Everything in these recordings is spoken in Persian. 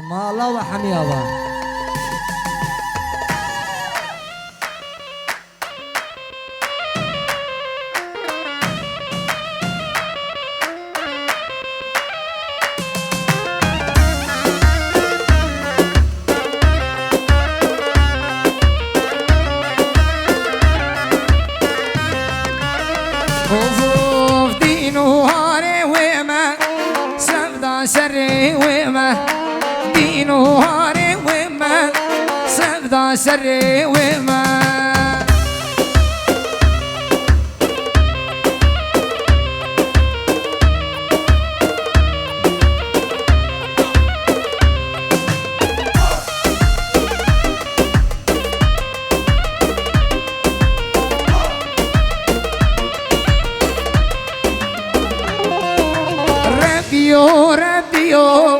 اما الله وحمي الله. خوف دینو هاره ویمه سفدا سری ویمه دینو هاره ویمه سفدا سری ویمه ربيو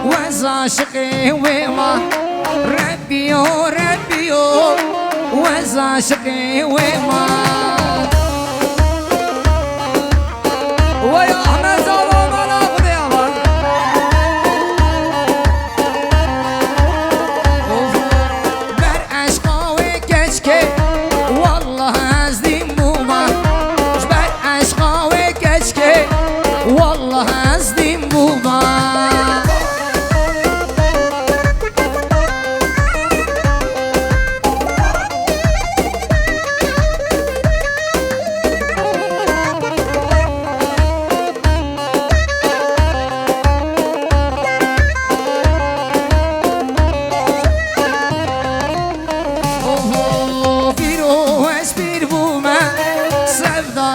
وزاشقي وما ربيو وزاشقي وما ويا احمد زالو ملا قديما بر عشقاوي كشكي والله ازدي موما بر عشقاوي كشكي والله ازدي موما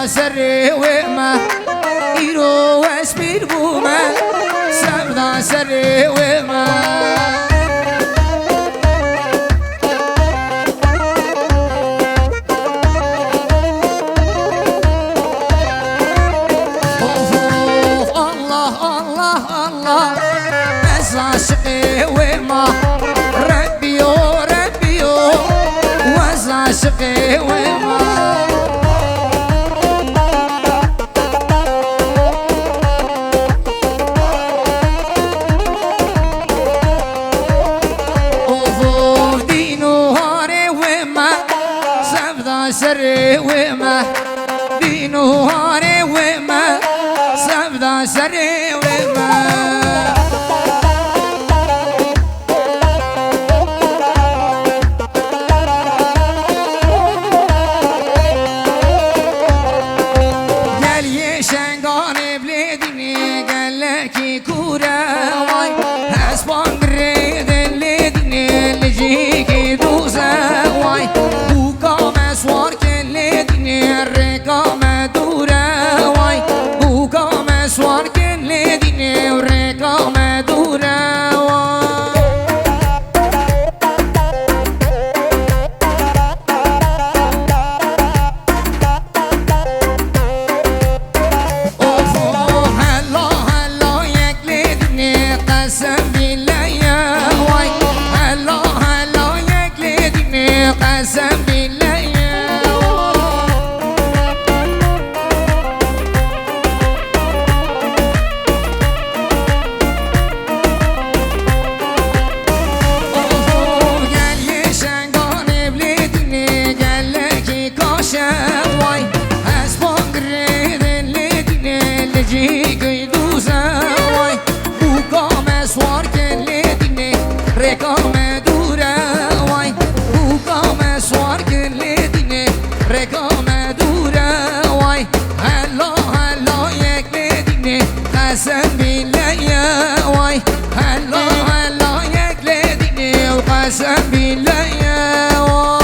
سري وما إيرو واسبير بوما سبدا سري وما الله الله الله أزاشقي وما ربيو وزاشقي وما سري وما دينو هاري وما سبدا سري وما قال يشنقاني بليدني قال لك كورا واي هسبان بريد اللي دني اللي جيكي دوزا واي سوار كل دنيا الرقامة دورة واي وقام سوار كل دنيا الرقامة دورة واي أوفو هلا هلا يكلدني قسم بالله يا واي هلا هلا يكلدني قسم بالله جيكي دوزا واي وقام سوار كل دني رقم دورا واي وقام سوار كل دني رقم دورا واي هلا هلا يكلدني قسم بالله يا واي هلا هلا يكلدني وقسم بالله يا واي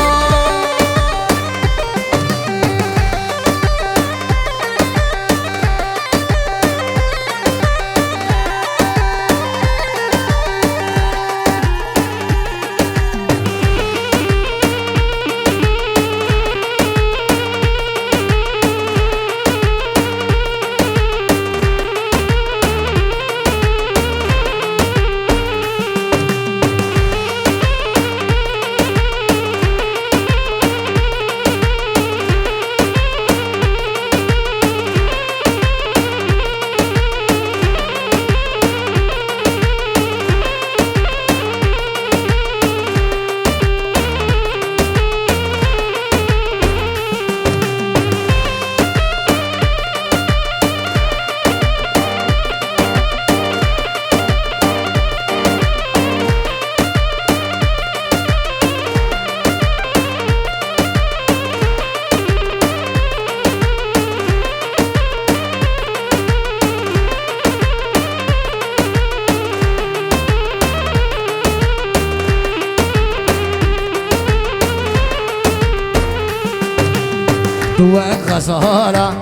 دوك غزالة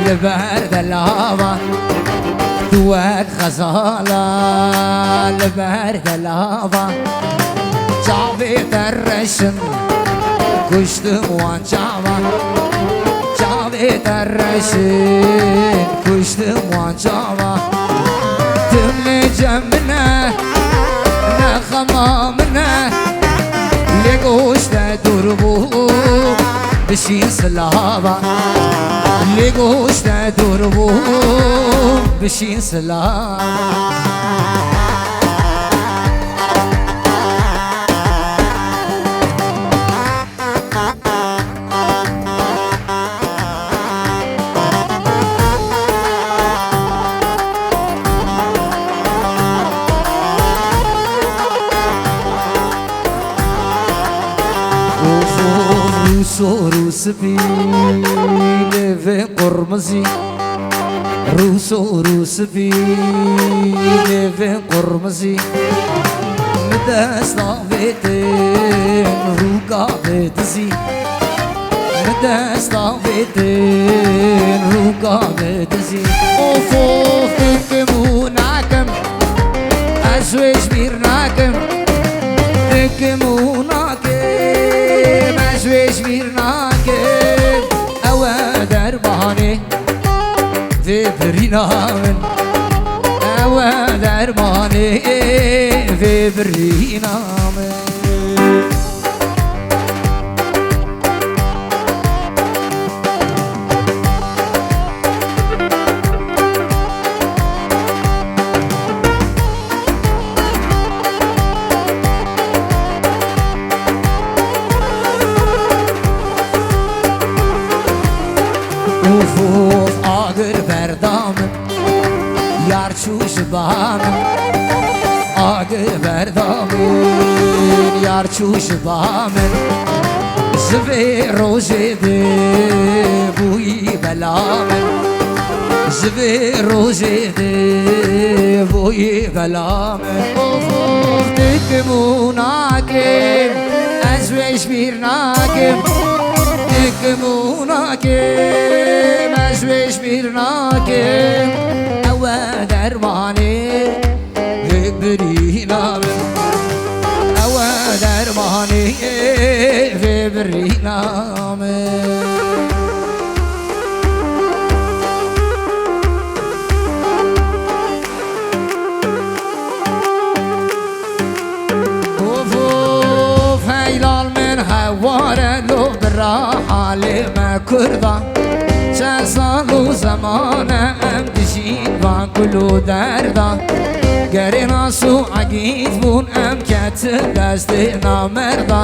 لبرد اللافا دوك غزالة لبرد اللافا جابي درشن كشتم وان جابا جابي درشن كشتم وان جابا تملي جمنا نخمامنا لقوش تدربو بشين سلابا لقوش تدربو بشين سلابا روس بيلي في قرمزي روس بيلي في قرمزي مداس طافتين روكا بتزي مداس طافتين روكا بتزي اوفوف تكموناكم اشويش بيرناكم تكموناكم اشويش بيرناكم اوا درباني في برينامن اوا درباني في برينامن وفوف آگر بردامن یار چوش بامن آگر بردامن یار چوش بامن زوی روزه ده بوی بلامن زوی روزه ده بوی بلامن وفوف تکموناکم ازویش بیرناکم تكموناكم اشويش بيرناكم اوا درماني في برينامن اوا درماني في برينامن وفوف هيلال من هواره لو براحة لما كرضا چند سال و زمانه ام دشین و کلو دردا گری ناسو عگیت بون ام کت دست نامردا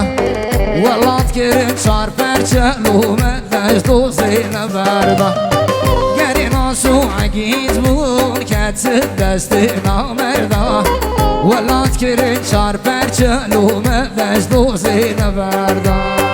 ولات کرن چار پرچه لومت دشت و زین بردا گری ناسو عگیت بون کت دست نامردا ولات کرن چار پرچه لومت دشت و زین بردا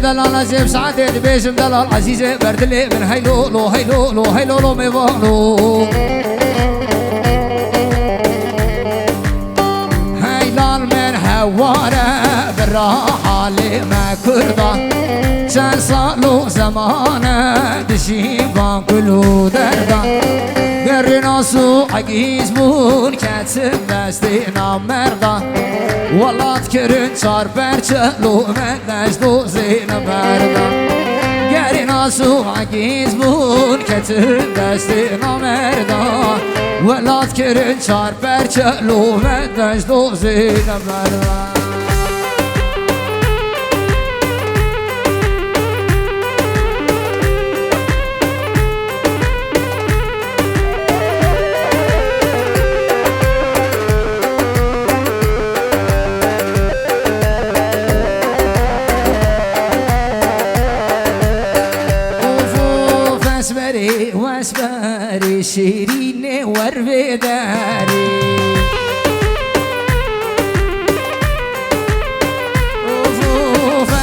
دلال عزيب سعادة بيشم دلال عزيزة بردلي من هيلو لو هيلو لو هيلو لو ميوالو هيلال من هوارة بالراحة لما كرضا شان صالو زمانة دشيبان كلو دردا قري ناسو عقيز بون كاتب دستينا مردا والله تكرن صار برشا لو ما دشتو زين بردا قري ناسو عقيز بون كاتب دستينا مردا والله تكرن صار برشا لو ما دشتو زين بردا واسباري شيرين وربداري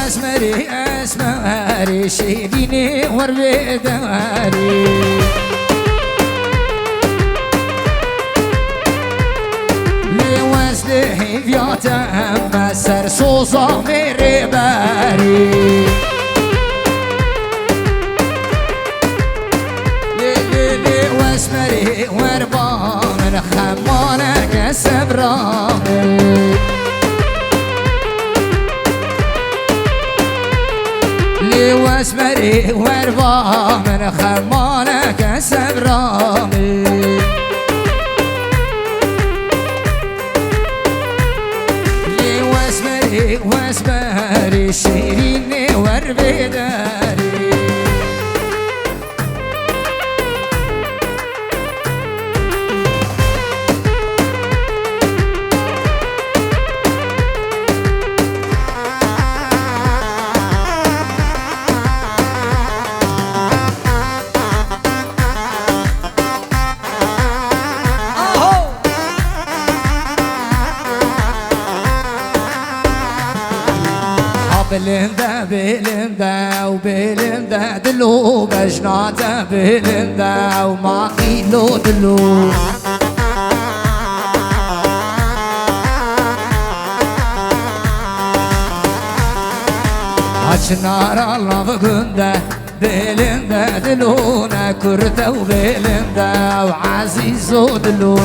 اسمري اسمري شيرين وربداري لوزله فياتا مسر صوصا ميري باري واسمري وربا من خمانك سبرامي واسمري وربا من خمانك سبرامي واسمري واسمري شيرين وربداري بلندا بلندا وبلندا دلو بجناتا بلندا وما خيلو دلو عشنار الله بقندا بلندا دلونا كرتا وبلندا وعزيزو دلو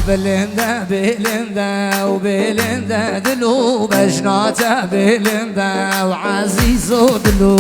بلندا بلندا وبلندا دلو بجناتا بلندا وعزيزو دلو